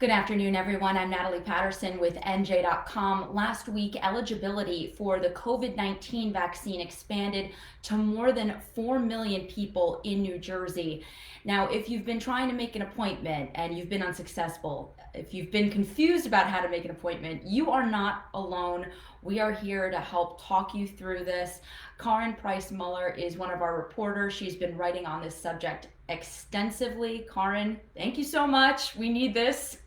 Good afternoon, everyone. I'm Natalie Patterson with NJ.com. Last week, eligibility for the COVID-19 vaccine expanded to more than 4 million people in New Jersey. Now, if you've been trying to make an appointment and you've been unsuccessful, if you've been confused about how to make an appointment, you are not alone. We are here to help talk you through this. Karin Price-Muller is one of our reporters. She's been writing on this subject extensively. Karin, thank you so much. We need this.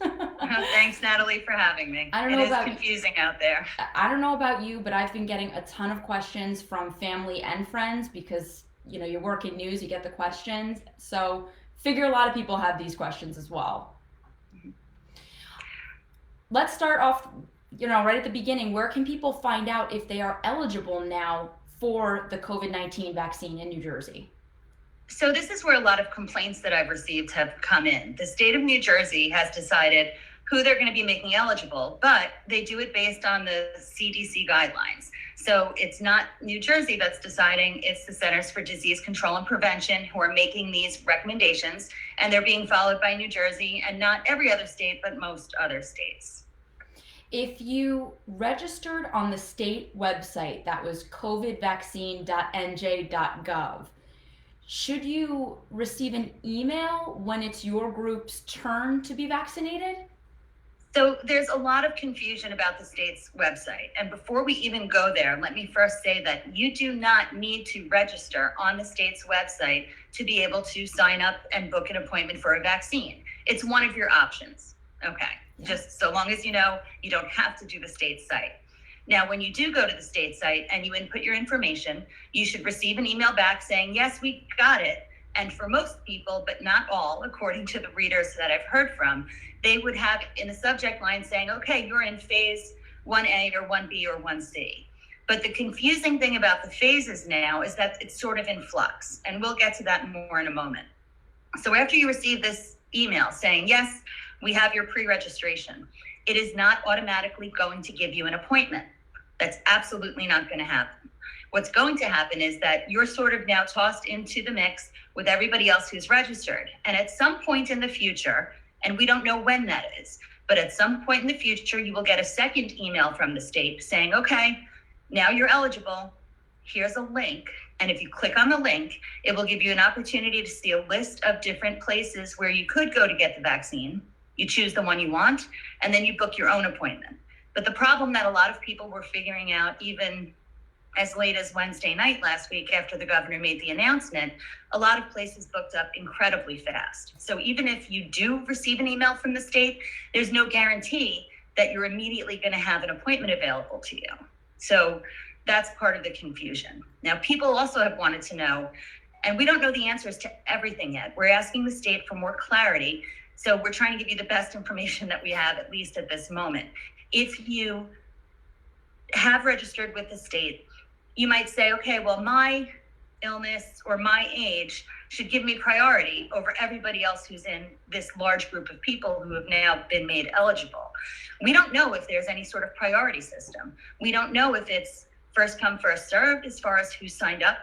Thanks, Natalie, for having me. It is confusing out there. I don't know about you, but I've been getting a ton of questions from family and friends because, you work in news, you get the questions. So figure a lot of people have these questions as well. Let's start off, right at the beginning. Where can people find out if they are eligible now for the COVID-19 vaccine in New Jersey? So this is where a lot of complaints that I've received have come in. The state of New Jersey has decided who they're going to be making eligible, but they do it based on the CDC guidelines. So it's not New Jersey that's deciding, it's the Centers for Disease Control and Prevention who are making these recommendations, and they're being followed by New Jersey and not every other state, but most other states. If you registered on the state website, that was covidvaccine.nj.gov, should you receive an email when it's your group's turn to be vaccinated? So there's a lot of confusion about the state's website. And before we even go there, let me first say that you do not need to register on the state's website to be able to sign up and book an appointment for a vaccine. It's one of your options. Okay. Yeah. Just so long as you know, you don't have to do the state site. Now, when you do go to the state site and you input your information, you should receive an email back saying, yes, we got it. And for most people, but not all, according to the readers that I've heard from, they would have in the subject line saying, okay, you're in phase 1A or 1B or 1C. But the confusing thing about the phases now is that it's sort of in flux. And we'll get to that more in a moment. So after you receive this email saying, yes, we have your pre-registration, it is not automatically going to give you an appointment. That's absolutely not going to happen. What's going to happen is that you're sort of now tossed into the mix with everybody else who's registered. And at some point in the future, and we don't know when that is, but at some point in the future, you will get a second email from the state saying, okay, now you're eligible. Here's a link. And if you click on the link, it will give you an opportunity to see a list of different places where you could go to get the vaccine. You choose the one you want, and then you book your own appointment. But the problem that a lot of people were figuring out, even as late as Wednesday night last week after the governor made the announcement, a lot of places booked up incredibly fast. So even if you do receive an email from the state, there's no guarantee that you're immediately going to have an appointment available to you. So that's part of the confusion. Now, people also have wanted to know, and we don't know the answers to everything yet. We're asking the state for more clarity. So we're trying to give you the best information that we have, at least at this moment. If you have registered with the state, you might say, okay, well, my illness or my age should give me priority over everybody else who's in this large group of people who have now been made eligible. We don't know if there's any sort of priority system. We don't know if it's first come, first served as far as who signed up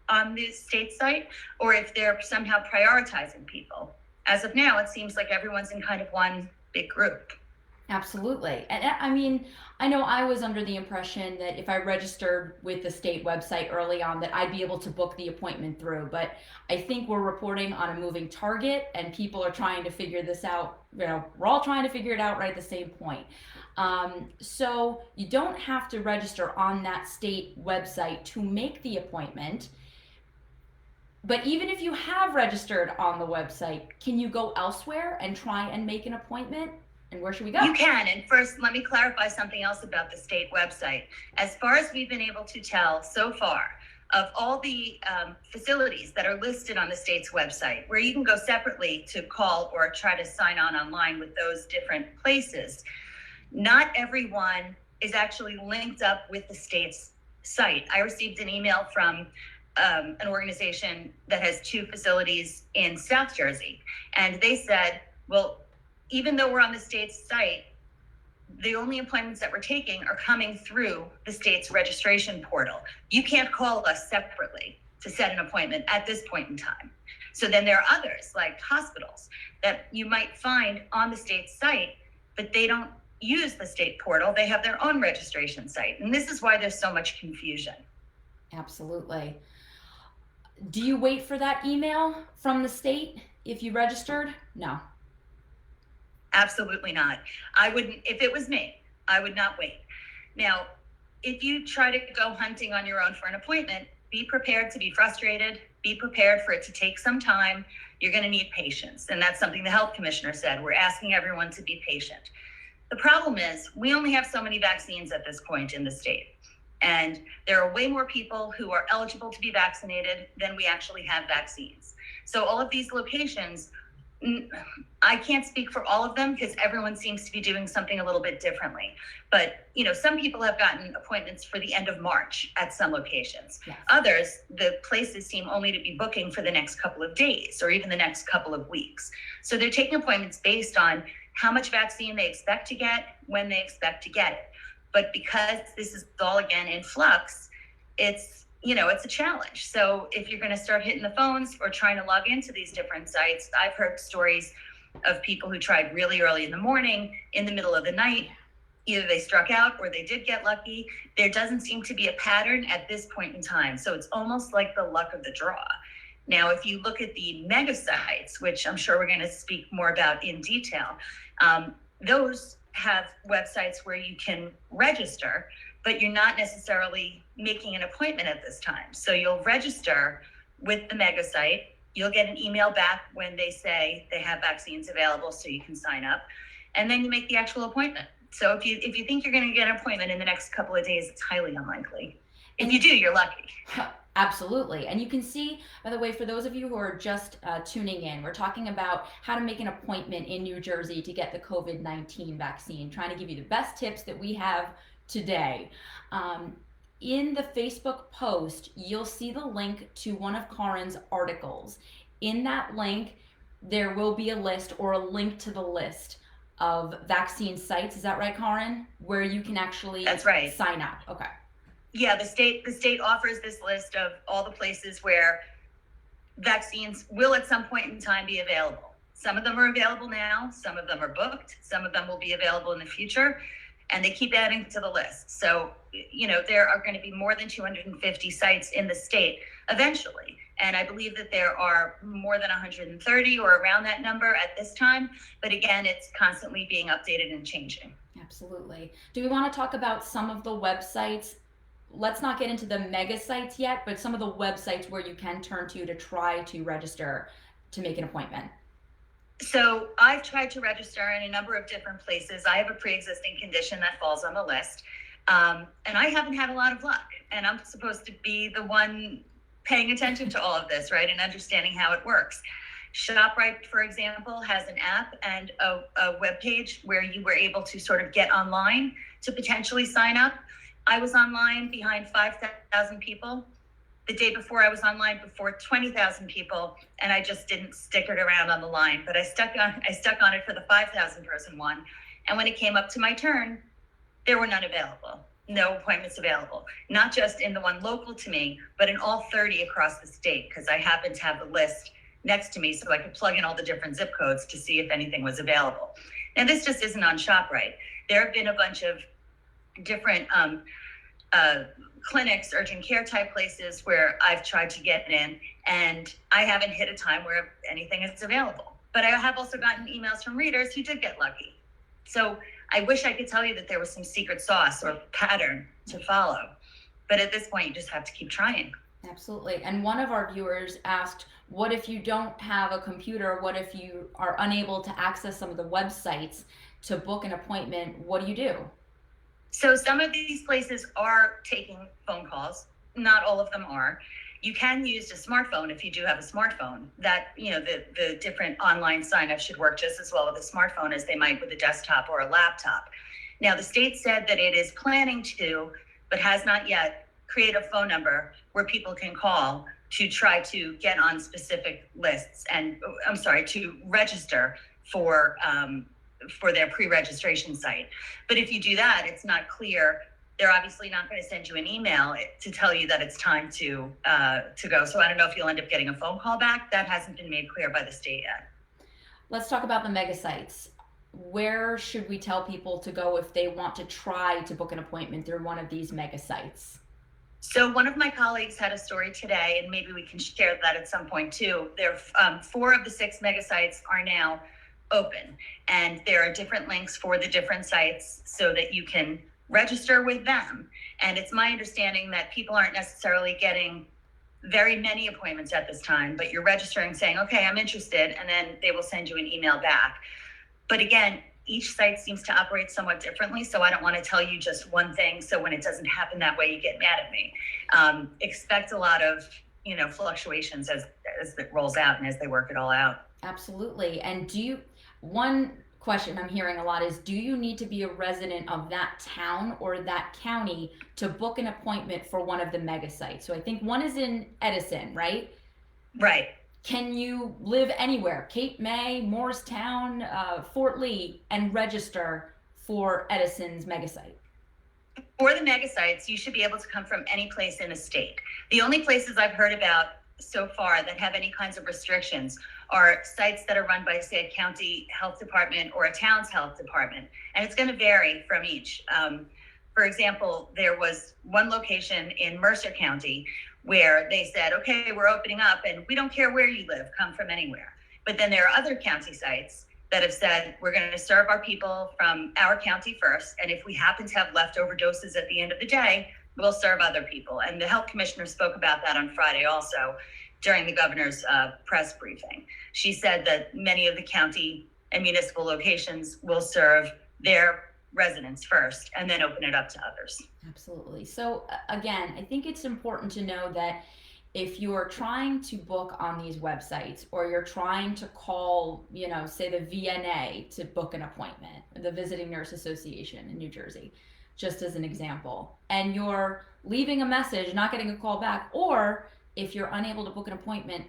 on the state site, or if they're somehow prioritizing people. As of now, it seems like everyone's in kind of one big group. Absolutely. And I mean, I know I was under the impression that if I registered with the state website early on that I'd be able to book the appointment through, but I think we're reporting on a moving target and people are trying to figure this out. We're all trying to figure it out right at the same point. So you don't have to register on that state website to make the appointment. But even if you have registered on the website, can you go elsewhere and try and make an appointment? And where should we go? You can. And first, let me clarify something else about the state website. As far as we've been able to tell so far, of all the facilities that are listed on the state's website, where you can go separately to call or try to sign on online with those different places, not everyone is actually linked up with the state's site. I received an email from an organization that has 2 facilities in South Jersey, and they said, well, even though we're on the state's site, the only appointments that we're taking are coming through the state's registration portal. You can't call us separately to set an appointment at this point in time. So then there are others like hospitals that you might find on the state site but they don't use the state portal. They have their own registration site. And this is why there's so much confusion. Absolutely. Do you wait for that email from the state if you registered? No. Absolutely not. I wouldn't, if it was me, I would not wait. Now, if you try to go hunting on your own for an appointment, be prepared to be frustrated, be prepared for it to take some time. You're going to need patience. And that's something the health commissioner said. We're asking everyone to be patient. The problem is we only have so many vaccines at this point in the state. And there are way more people who are eligible to be vaccinated than we actually have vaccines. So all of these locations, I can't speak for all of them because everyone seems to be doing something a little bit differently. But, some people have gotten appointments for the end of March at some locations. Yes. Others, the places seem only to be booking for the next couple of days or even the next couple of weeks. So they're taking appointments based on how much vaccine they expect to get, when they expect to get it. But because this is all again in flux, it's a challenge. So if you're going to start hitting the phones or trying to log into these different sites, I've heard stories of people who tried really early in the morning, in the middle of the night. Either they struck out or they did get lucky. There doesn't seem to be a pattern at this point in time. So it's almost like the luck of the draw. Now, if you look at the mega sites, which I'm sure we're going to speak more about in detail, those have websites where you can register, but you're not necessarily making an appointment at this time. So you'll register with the mega site. You'll get an email back when they say they have vaccines available so you can sign up. And then you make the actual appointment. So if you think you're going to get an appointment in the next couple of days, it's highly unlikely. If you do, you're lucky. Absolutely. And you can see, by the way, for those of you who are just tuning in, we're talking about how to make an appointment in New Jersey to get the COVID-19 vaccine, trying to give you the best tips that we have today. In the Facebook post, you'll see the link to one of Karen's articles. In that link, there will be a list or a link to the list of vaccine sites. Is that right, Karen? Where you can actually That's right. Sign up. Okay. Yeah, the state offers this list of all the places where vaccines will at some point in time be available. Some of them are available now, some of them are booked, some of them will be available in the future, and they keep adding to the list. So, there are going to be more than 250 sites in the state eventually. And I believe that there are more than 130 or around that number at this time. But again, it's constantly being updated and changing. Absolutely. Do we want to talk about some of the websites? Let's not get into the mega sites yet, but some of the websites where you can turn to try to register to make an appointment. So I've tried to register in a number of different places. I have a pre-existing condition that falls on the list. And I haven't had a lot of luck. And I'm supposed to be the one paying attention to all of this, right? And understanding how it works. ShopRite, for example, has an app and a web page where you were able to sort of get online to potentially sign up. I was online behind 5,000 people. The day before, I was online before 20,000 people, and I just didn't stick it around on the line. But I stuck on it for the 5,000 person one. And when it came up to my turn, there were none available. No appointments available. Not just in the one local to me, but in all 30 across the state, because I happened to have the list next to me so I could plug in all the different zip codes to see if anything was available. And this just isn't on ShopRite. There have been a bunch of different clinics, urgent care type places where I've tried to get in, and I haven't hit a time where anything is available. But I have also gotten emails from readers who did get lucky. So I wish I could tell you that there was some secret sauce or pattern to follow. But at this point, you just have to keep trying. Absolutely. And one of our viewers asked, what if you don't have a computer? What if you are unable to access some of the websites to book an appointment? What do you do? So some of these places are taking phone calls. Not all of them are. You can use a smartphone if you do have a smartphone. That, the different online signups should work just as well with a smartphone as they might with a desktop or a laptop. Now, the state said that it is planning to, but has not yet, create a phone number where people can call to try to get on specific lists and, to register for their pre-registration site. But if you do that, it's not clear. They're obviously not going to send you an email to tell you that it's time to go. So I don't know if you'll end up getting a phone call back. That hasn't been made clear by the state yet. Let's talk about the mega sites. where should we tell people to go if they want to try to book an appointment through one of these mega sites? So one of my colleagues had a story today, and maybe we can share that at some point too. There, 4 of the 6 mega sites are now open, and there are different links for the different sites so that you can register with them. And it's my understanding that people aren't necessarily getting very many appointments at this time, but you're registering saying, okay, I'm interested, and then they will send you an email back. But again, each site seems to operate somewhat differently, so I don't want to tell you just one thing, so when it doesn't happen that way, you get mad at me. Expect a lot of, fluctuations as it rolls out and as they work it all out. Absolutely. And one question I'm hearing a lot is, do you need to be a resident of that town or that county to book an appointment for one of the mega sites? So I think one is in Edison, right? Right. Can you live anywhere, Cape May, Morristown, Fort Lee, and register for Edison's mega site? For the mega sites, you should be able to come from any place in the state. The only places I've heard about so far that have any kinds of restrictions are sites that are run by, say, a county health department or a town's health department, and it's going to vary from each. For example, there was one location in Mercer County where they said, okay, we're opening up and we don't care where you live, come from anywhere. But then there are other county sites that have said, we're going to serve our people from our county first, and if we happen to have leftover doses at the end of the day, we'll serve other people. And the health commissioner spoke about that on Friday also during the governor's press briefing. She said that many of the county and municipal locations will serve their residents first and then open it up to others. Absolutely. So again, I think it's important to know that if you're trying to book on these websites, or you're trying to call, say the VNA to book an appointment, the Visiting Nurse Association in New Jersey, just as an example, and you're leaving a message, not getting a call back, or if you're unable to book an appointment,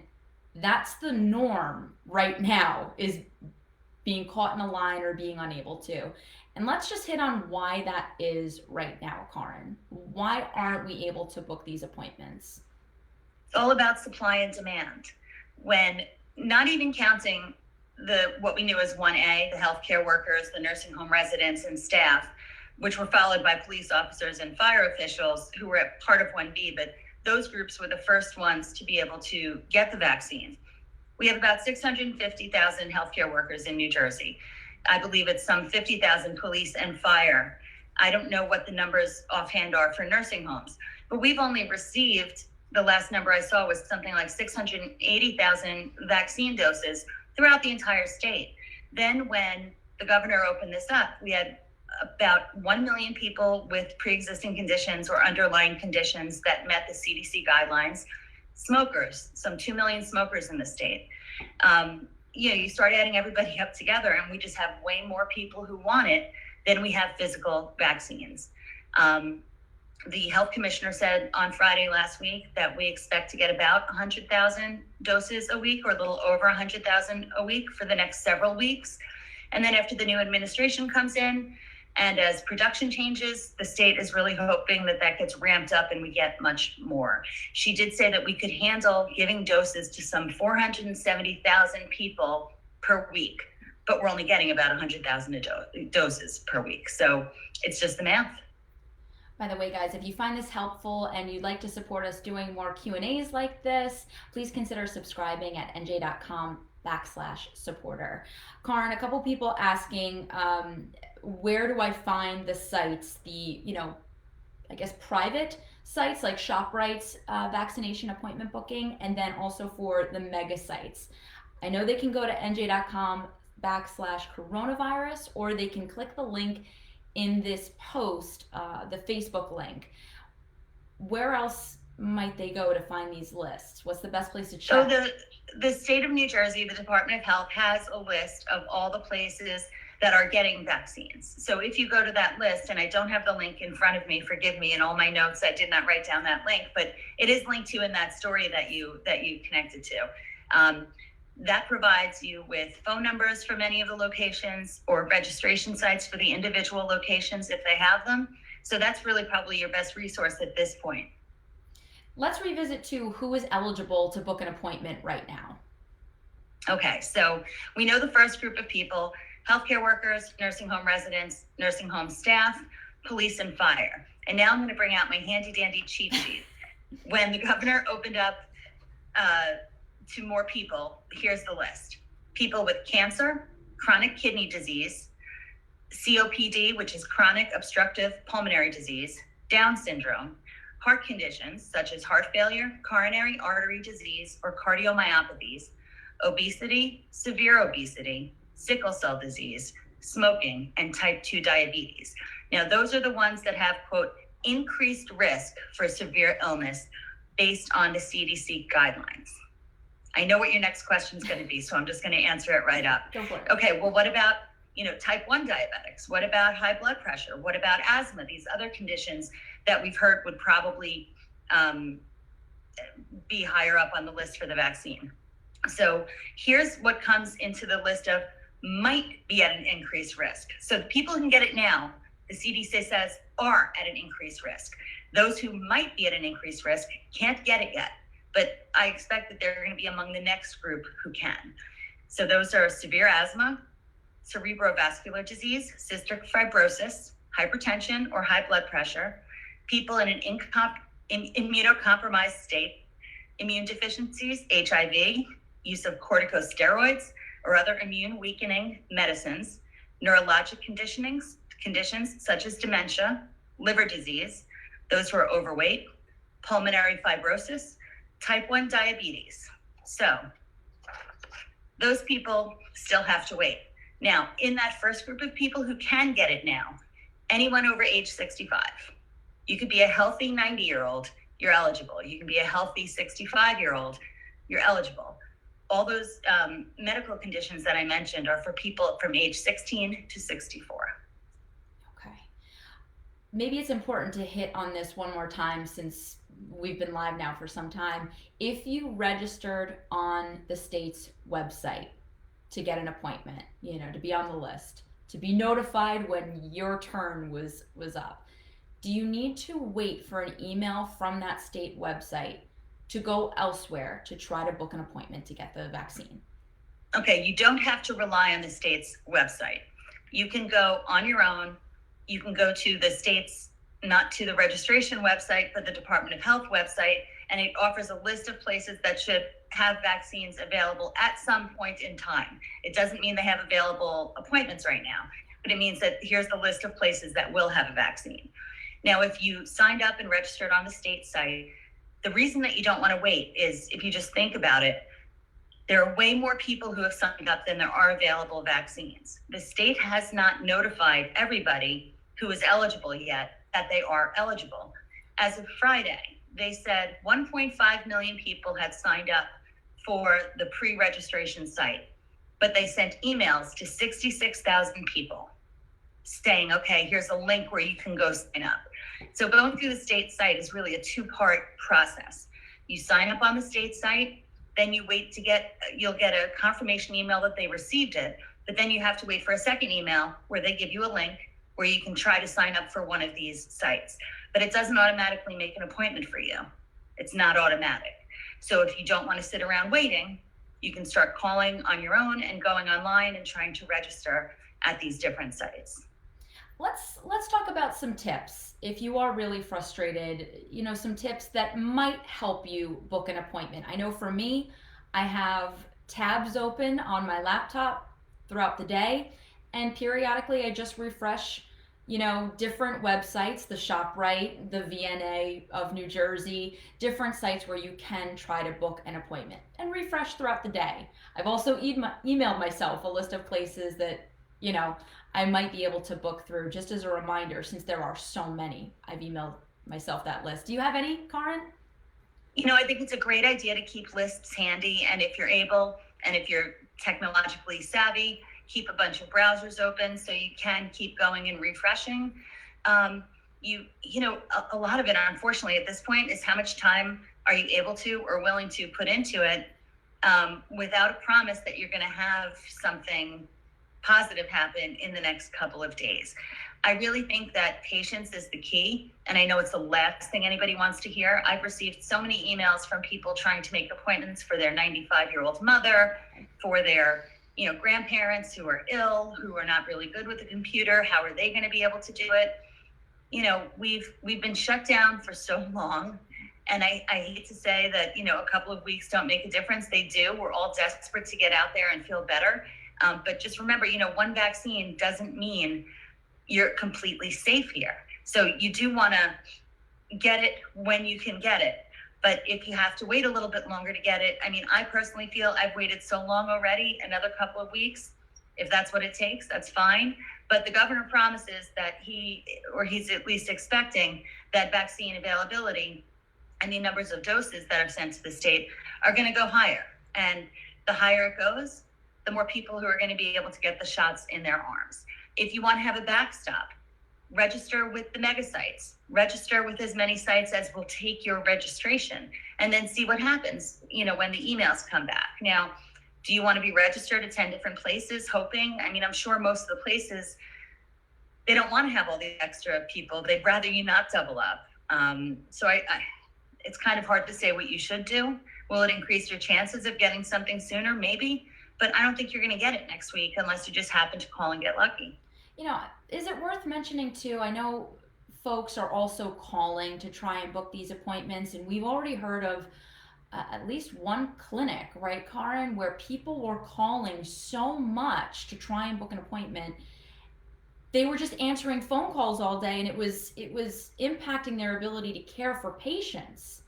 that's the norm right now, is being caught in a line or being unable to. And let's just hit on why that is right now, Karin. Why aren't we able to book these appointments? It's all about supply and demand. When not even counting what we knew as 1A, the healthcare workers, the nursing home residents and staff, which were followed by police officers and fire officials who were part of 1B, but those groups were the first ones to be able to get the vaccine. We have about 650,000 healthcare workers in New Jersey. I believe it's some 50,000 police and fire. I don't know what the numbers offhand are for nursing homes, but we've only received, the last number I saw was something like 680,000 vaccine doses throughout the entire state. Then when the governor opened this up, we had about 1 million people with pre-existing conditions or underlying conditions that met the CDC guidelines. Smokers, some 2 million smokers in the state. You start adding everybody up together, and we just have way more people who want it than we have physical vaccines. The health commissioner said on Friday last week that we expect to get about 100,000 doses a week, or a little over 100,000 a week for the next several weeks. And then after the new administration comes in, and as production changes, the state is really hoping that gets ramped up and we get much more. She did say that we could handle giving doses to some 470,000 people per week, but we're only getting about 100,000 doses per week. So it's just the math. By the way, guys, if you find this helpful and you'd like to support us doing more Q&As like this, please consider subscribing at NJ.com/supporter. Karin, a couple people asking, where do I find the sites, I guess private sites like ShopRite's vaccination appointment booking, and then also for the mega sites? I know they can go to NJ.com/coronavirus, or they can click the link in this post, the Facebook link. Where else might they go to find these lists? What's the best place to check? So the state of New Jersey, the Department of Health, has a list of all the places that are getting vaccines. So if you go to that list, and I don't have the link in front of me, forgive me, in all my notes I did not write down that link, but it is linked to in that story that you connected to. That provides you with phone numbers for many of the locations, or registration sites for the individual locations if they have them. So that's really probably your best resource at this point. Let's revisit to who is eligible to book an appointment right now. Okay, so we know the first group of people healthcare workers, nursing home residents, nursing home staff, police, and fire. And now I'm going to bring out my handy dandy cheat sheet. When the governor opened up to more people, here's the list. People with cancer, chronic kidney disease, COPD, which is chronic obstructive pulmonary disease, Down syndrome, heart conditions such as heart failure, coronary artery disease, or cardiomyopathies, obesity, severe obesity, sickle cell disease, smoking, and type 2 diabetes. Now, those are the ones that have, quote, increased risk for severe illness based on the CDC guidelines. I know what your next question is going to be, so I'm just going to answer it right up. Go for it. Okay, well, what about, type 1 diabetics? What about high blood pressure? What about asthma? These other conditions that we've heard would probably be higher up on the list for the vaccine. So here's what comes into the list of might be at an increased risk. So the people who can get it now, the CDC says, are at an increased risk. Those who might be at an increased risk can't get it yet, but I expect that they're going to be among the next group who can. So those are severe asthma, cerebrovascular disease, cystic fibrosis, hypertension or high blood pressure, people in an immunocompromised state, immune deficiencies, HIV, use of corticosteroids or other immune weakening medicines, neurologic conditions such as dementia, liver disease, those who are overweight, pulmonary fibrosis, type 1 diabetes. So those people still have to wait. Now, in that first group of people who can get it now, anyone over age 65. You could be a healthy 90-year-old, you're eligible. You can be a healthy 65-year-old, you're eligible. All those medical conditions that I mentioned are for people from age 16 to 64. Okay. Maybe it's important to hit on this one more time since we've been live now for some time. If you registered on the state's website to get an appointment, to be on the list, to be notified when your turn was up, do you need to wait for an email from that state website to go elsewhere to try to book an appointment to get the vaccine? Okay, you don't have to rely on the state's website. You can go on your own. You can go to the state's, not to the registration website, but the Department of Health website, and it offers a list of places that should have vaccines available at some point in time. It doesn't mean they have available appointments right now, but it means that here's the list of places that will have a vaccine. Now, if you signed up and registered on the state site, the reason that you don't want to wait is, if you just think about it, there are way more people who have signed up than there are available vaccines. The state has not notified everybody who is eligible yet that they are eligible. As of Friday, they said 1.5 million people had signed up for the pre-registration site, but they sent emails to 66,000 people saying, okay, here's a link where you can go sign up. So going through the state site is really a two-part process. You sign up on the state site, then you wait you'll get a confirmation email that they received it, but then you have to wait for a second email where they give you a link where you can try to sign up for one of these sites. But it doesn't automatically make an appointment for you. It's not automatic. So if you don't want to sit around waiting, you can start calling on your own and going online and trying to register at these different sites. Let's talk about some tips. If you are really frustrated, some tips that might help you book an appointment. I know for me, I have tabs open on my laptop throughout the day, and periodically I just refresh, different websites, the ShopRite, the VNA of New Jersey, different sites where you can try to book an appointment and refresh throughout the day. I've also emailed myself a list of places that, I might be able to book through, just as a reminder, since there are so many. I've emailed myself that list. Do you have any, Karin? I think it's a great idea to keep lists handy, and if you're able, and if you're technologically savvy, keep a bunch of browsers open so you can keep going and refreshing. A lot of it, unfortunately, at this point, is how much time are you able to or willing to put into it without a promise that you're going to have something positive happen in the next couple of days. I really think that patience is the key, and I know it's the last thing anybody wants to hear. I've received so many emails from people trying to make appointments for their 95-year-old mother, for their grandparents who are ill, who are not really good with a computer. How are they going to be able to do it? We've been shut down for so long. And I hate to say that, a couple of weeks don't make a difference. They do. We're all desperate to get out there and feel better. But just remember, one vaccine doesn't mean you're completely safe here. So you do want to get it when you can get it. But if you have to wait a little bit longer to get it, I personally feel I've waited so long already, another couple of weeks. If that's what it takes, that's fine. But the governor promises that he's at least expecting that vaccine availability and the numbers of doses that are sent to the state are going to go higher. And the higher it goes, the more people who are going to be able to get the shots in their arms. If you want to have a backstop, register with the mega sites. Register with as many sites as will take your registration, and then see what happens, when the emails come back. Now, do you want to be registered at 10 different places, hoping? I'm sure most of the places, they don't want to have all the extra people. They'd rather you not double up. So it's kind of hard to say what you should do. Will it increase your chances of getting something sooner? Maybe. But I don't think you're going to get it next week unless you just happen to call and get lucky. Is it worth mentioning too? I know folks are also calling to try and book these appointments, and we've already heard of at least one clinic, right, Karen, where people were calling so much to try and book an appointment. They were just answering phone calls all day, and it was impacting their ability to care for patients.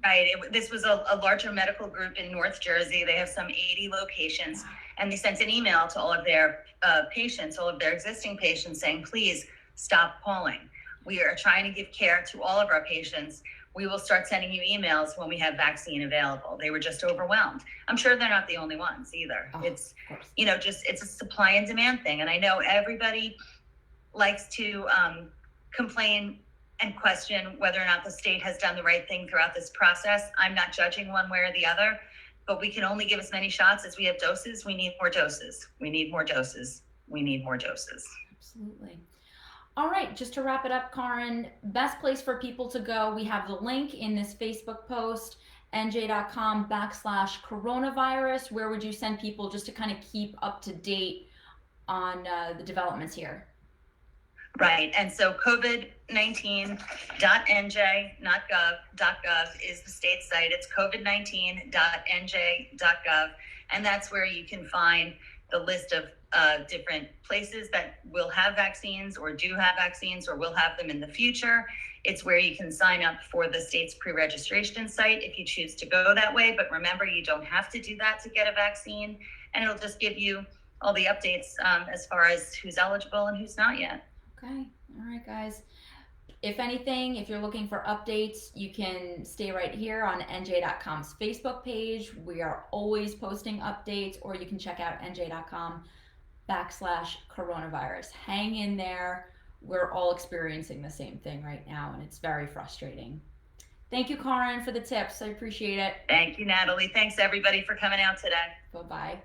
Right. This was a larger medical group in North Jersey. They have some 80 locations, and they sent an email to all of their patients, all of their existing patients, saying, please stop calling. We are trying to give care to all of our patients. We will start sending you emails when we have vaccine available. They were just overwhelmed. I'm sure they're not the only ones either. It's, it's a supply and demand thing. And I know everybody likes to complain and question whether or not the state has done the right thing throughout this process. I'm not judging one way or the other, but we can only give as many shots as we have doses. We need more doses. We need more doses. We need more doses. Absolutely. All right, just to wrap it up, Karen, best place for people to go. We have the link in this Facebook post, NJ.com/coronavirus. Where would you send people just to kind of keep up to date on the developments here? Right. And so COVID19.nj.gov is the state site. It's COVID19.nj.gov. And that's where you can find the list of different places that will have vaccines or do have vaccines or will have them in the future. It's where you can sign up for the state's pre-registration site if you choose to go that way. But remember, you don't have to do that to get a vaccine. And it'll just give you all the updates as far as who's eligible and who's not yet. Okay. All right, guys. If anything, if you're looking for updates, you can stay right here on NJ.com's Facebook page. We are always posting updates, or you can check out NJ.com/coronavirus. Hang in there. We're all experiencing the same thing right now, and it's very frustrating. Thank you, Karen, for the tips. I appreciate it. Thank you, Natalie. Thanks, everybody, for coming out today. Bye-bye.